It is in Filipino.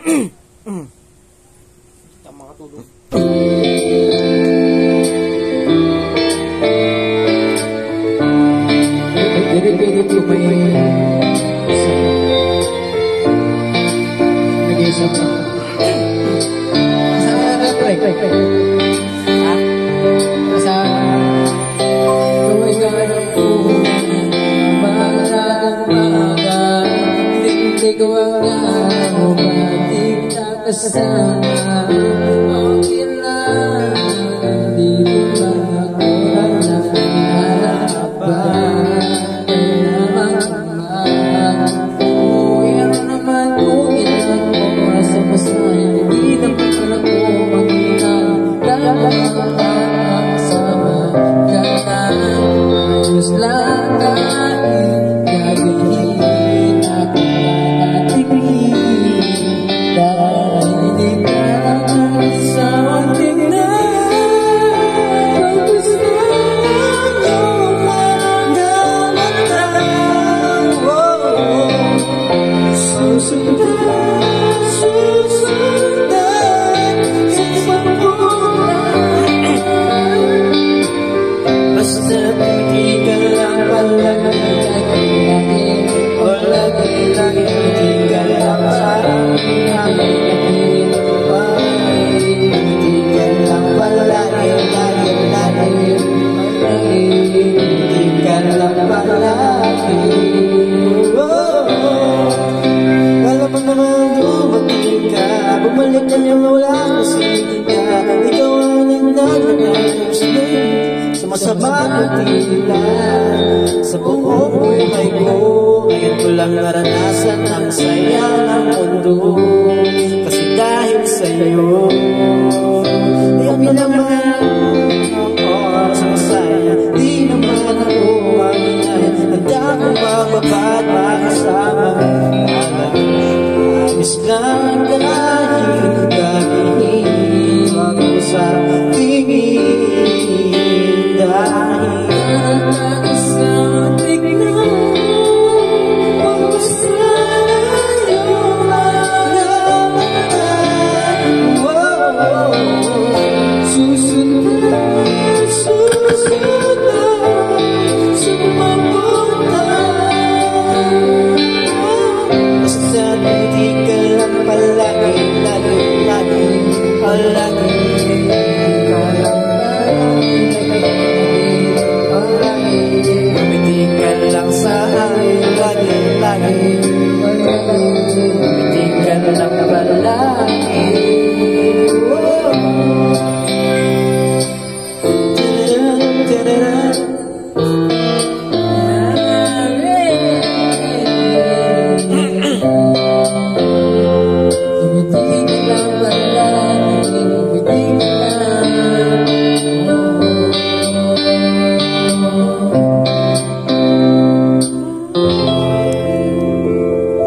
Kita makatulog. Pwede po may nag-iisap na. Sa kaway ka po maaagang maaga, hindi ko ang araw batik na kasama. Okay lang, hindi mo lang ako hanap-hanapan. Bumalik ka niyang wala kasi ka. Ikaw ang nagdadagos din sa masabang tila. Sa buong buhay ko, ngayon ko lang naranasan ang saya ng mundo. Kasi dahil sa'yo, ayaw na naman ako sa masaya. Di naman ako mamiyay. Handa ko magbaba at makasama. Amis lang kahit gabihin ako sa tingin. Dahil sa tignan ako sa iyong maramdaman. Susundan, sumapunta. Basta hindi ka lang palagi, lagi, palagi. Umiti ka lang sa akin, lagi, umiti ka lang palagi. Da-da-da-da-da.